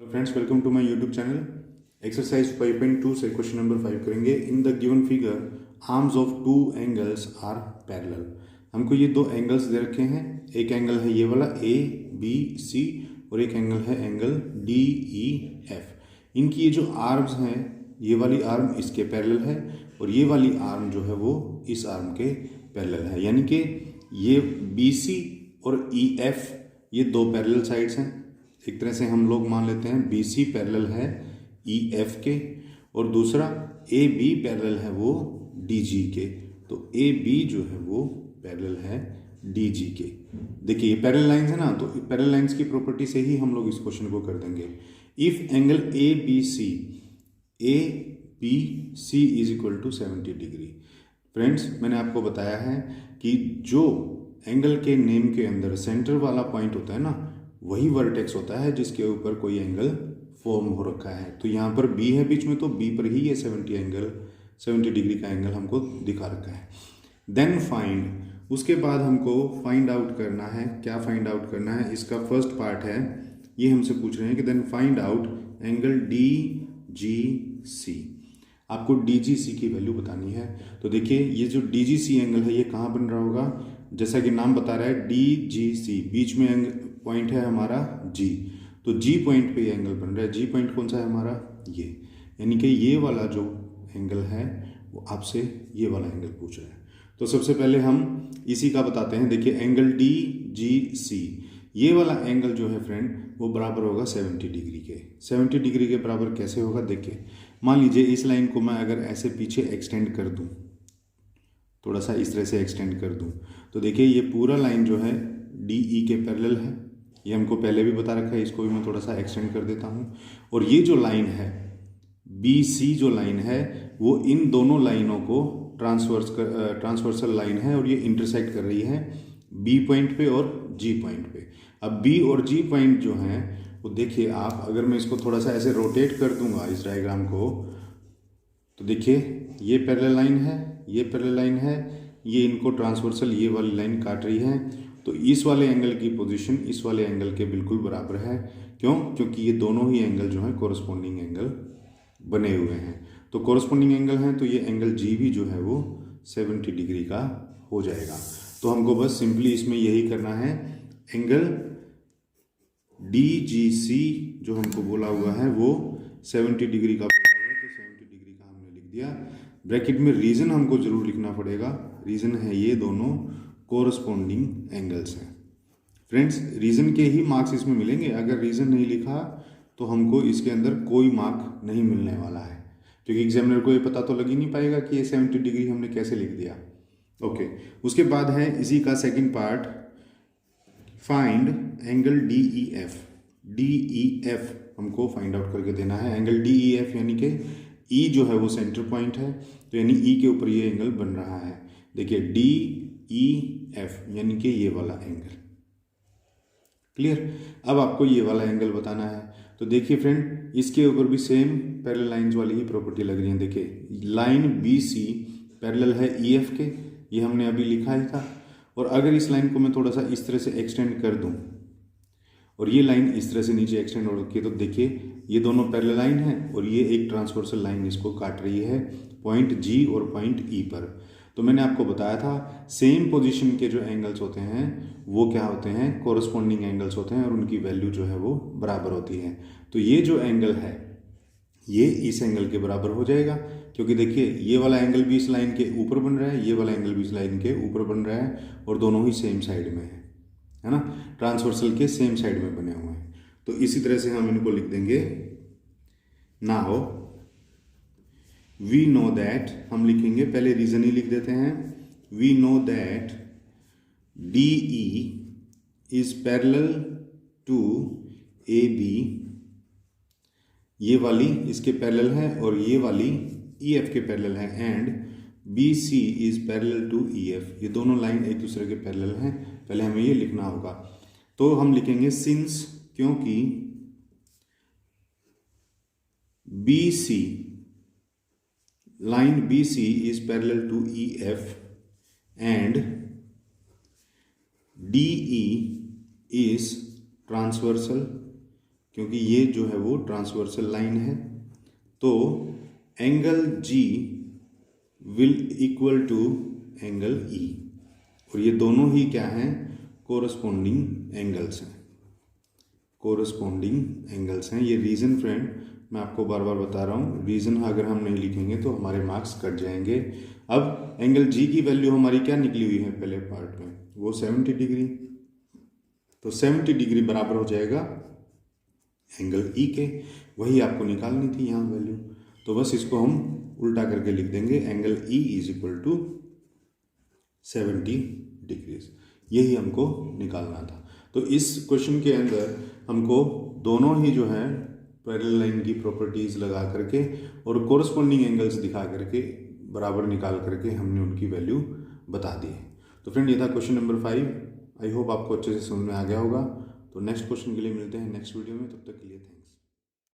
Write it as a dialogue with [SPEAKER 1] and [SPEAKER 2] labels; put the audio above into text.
[SPEAKER 1] Friends, welcome to my YouTube channel. Exercise 5.2 से question number 5 करेंगे। In the given figure arms of two angles are parallel. हमको ये दो angles दे रखे हैं। एक एंगल है ये वाला ए बी सी और एक एंगल है एंगल डी ई एफ। इनकी ये जो आर्म्स हैं, ये वाली आर्म इसके पैरेलल है और ये वाली आर्म जो है वो इस आर्म के पैरेलल है। यानी कि ये बी सी और ई एफ ये दो पैरेलल साइड्स हैं। एक तरह से हम लोग मान लेते हैं बी सी पैरेलल है ई एफ के और दूसरा ए बी पैरेलल है वो डी जी के। तो ए बी जो है वो पैरेलल है डी जी के। देखिए ये पैरेलल लाइंस है ना, तो पैरेलल लाइंस की प्रॉपर्टी से ही हम लोग इस क्वेश्चन को कर देंगे। If angle A B C is equal to 70 degree. Friends, मैंने आपको बताया है कि जो एंगल के नेम के अंदर सेंटर वाला पॉइंट होता है ना, वही वर्टेक्स होता है जिसके ऊपर कोई एंगल फॉर्म हो रखा है। तो यहाँ पर बी है बीच में, तो बी पर ही ये 70 डिग्री का एंगल हमको दिखा रखा है। देन फाइंड, उसके बाद हमको फाइंड आउट करना है। क्या फाइंड आउट करना है? इसका फर्स्ट पार्ट है, ये हमसे पूछ रहे हैं कि then find out angle D G C. आपको डी जी सी की वैल्यू बतानी है। तो देखिए ये जो डी जी सी एंगल है ये कहाँ बन रहा होगा? जैसा कि नाम बता रहा है डी जी सी, बीच में पॉइंट है हमारा जी, तो जी पॉइंट पे ये एंगल बन रहा है। जी पॉइंट कौन सा है हमारा? ये, यानी कि ये वाला जो एंगल है वो आपसे ये वाला एंगल पूछ रहा है। तो सबसे पहले हम इसी का बताते हैं। देखिए एंगल डी जी सी, ये वाला एंगल जो है फ्रेंड वो बराबर होगा 70 डिग्री के। 70 डिग्री के बराबर कैसे होगा? देखिए मान लीजिए इस लाइन को मैं अगर ऐसे पीछे एक्सटेंड कर दूं, थोड़ा सा इस तरह से एक्सटेंड कर दूं, तो देखिए ये पूरा लाइन जो है डी ई के पैरेलल है। ये हमको पहले भी बता रखा है, इसको भी मैं थोड़ा सा एक्सटेंड कर देता हूँ। और ये जो लाइन है बी सी जो लाइन है वो इन दोनों लाइनों को ट्रांसवर्सल लाइन है और ये इंटरसेक्ट कर रही है बी पॉइंट पे और जी पॉइंट पे। अब बी और जी पॉइंट जो हैं वो देखिए आप, अगर मैं इसको थोड़ा सा ऐसे रोटेट कर दूंगा इस डायग्राम को, तो देखिए ये पैरेलल लाइन है, ये पैरेलल लाइन है, ये इनको ट्रांसवर्सल ये वाली लाइन काट रही है। तो इस वाले एंगल की पोजीशन इस वाले एंगल के बिल्कुल बराबर है। क्यों? क्योंकि ये दोनों ही एंगल जो है कोरस्पॉन्डिंग एंगल बने हुए हैं। तो कोरस्पॉन्डिंग एंगल हैं, तो ये एंगल जी भी जो है वो 70 डिग्री का हो जाएगा। तो हमको बस सिंपली इसमें यही करना है, एंगल डी जी सी जो हमको बोला हुआ है वो 70 डिग्री का बोला हुआ है, तो 70 डिग्री का हमने लिख दिया। ब्रैकेट में रीजन हमको जरूर लिखना पड़ेगा। रीजन है ये दोनों कोरस्पॉन्डिंग एंगल्स हैं। फ्रेंड्स, रीजन के ही मार्क्स इसमें मिलेंगे। अगर रीजन नहीं लिखा तो हमको इसके अंदर कोई मार्क नहीं मिलने वाला है, क्योंकि एग्जामिनर को ये पता तो लग ही नहीं पाएगा कि ये 70 डिग्री हमने कैसे लिख दिया। ओके, उसके बाद है इसी का second part, find angle D E F. D E F हमको फाइंड आउट करके देना है। एंगल डी ई एफ यानी कि ई जो है वो सेंटर पॉइंट है, तो यानी ई के ऊपर ये एंगल बन रहा है। देखिए डी ई एफ यानी कि ये वाला एंगल। क्लियर? अब आपको ये वाला एंगल बताना है। तो देखिए फ्रेंड, इसके ऊपर भी सेम पैरेलल लाइंस वाली ही प्रॉपर्टी लग रही है। देखिए लाइन बी सी पैरेलल है ई एफ के, ये हमने अभी लिखा ही था। और अगर इस लाइन को मैं थोड़ा सा इस तरह से एक्सटेंड कर दूं और ये लाइन इस तरह से नीचे एक्सटेंड हो रखी है, तो देखिए ये दोनों पैरेलल लाइन है और ये एक ट्रांसवर्सल लाइन इसको काट रही है पॉइंट जी और पॉइंट ई पर। तो मैंने आपको बताया था सेम पोजीशन के जो एंगल्स होते हैं वो क्या होते हैं? कोरस्पॉन्डिंग एंगल्स होते हैं और उनकी वैल्यू जो है वो बराबर होती है। तो ये जो एंगल है ये इस एंगल के बराबर हो जाएगा, क्योंकि देखिए ये वाला एंगल भी इस लाइन के ऊपर बन रहा है, ये वाला एंगल भी इस लाइन के ऊपर बन रहा है और दोनों ही सेम साइड में है ना, ट्रांसवर्सल के सेम साइड में बने हुए हैं। तो इसी तरह से हम इनको लिख देंगे। नाउ वी नो दैट, हम लिखेंगे पहले रीजन ही लिख देते हैं। We know that D E is parallel to A B, ये वाली इसके पैरेलल है और ये वाली ई एफ के पैरेलल है। And B C is parallel to E F, ये दोनों लाइन एक दूसरे के पैरेलल हैं। पहले हमें ये लिखना होगा, तो हम लिखेंगे सिंस, क्योंकि B C, line BC is parallel to EF and DE is transversal क्योंकि ये जो है वो ट्रांसवर्सल लाइन है। तो angle G will equal to angle E, और ये दोनों ही क्या हैं, कोरस्पॉन्डिंग एंगल्स हैं, कोरस्पॉन्डिंग एंगल्स हैं। ये रीज़न फ्रेंड मैं आपको बार बार बता रहा हूँ, रीज़न अगर हम नहीं लिखेंगे तो हमारे मार्क्स कट जाएंगे। अब एंगल जी की वैल्यू हमारी क्या निकली हुई है पहले पार्ट में, वो 70 डिग्री। तो 70 डिग्री बराबर हो जाएगा एंगल ई के, वही आपको निकालनी थी यहाँ वैल्यू। तो बस इसको हम उल्टा करके लिख देंगे, angle E is equal to 70 degrees, यही हमको निकालना था। तो इस क्वेश्चन के अंदर हमको दोनों ही जो है पैरेलल लाइन की प्रॉपर्टीज लगा करके और कोरस्पॉन्डिंग एंगल्स दिखा करके बराबर निकाल करके हमने उनकी वैल्यू बता दी है। तो फ्रेंड ये था क्वेश्चन नंबर 5। आई होप आपको अच्छे से समझ में आ गया होगा। तो नेक्स्ट क्वेश्चन के लिए मिलते हैं नेक्स्ट वीडियो में, तब तक के लिए थैंक यू।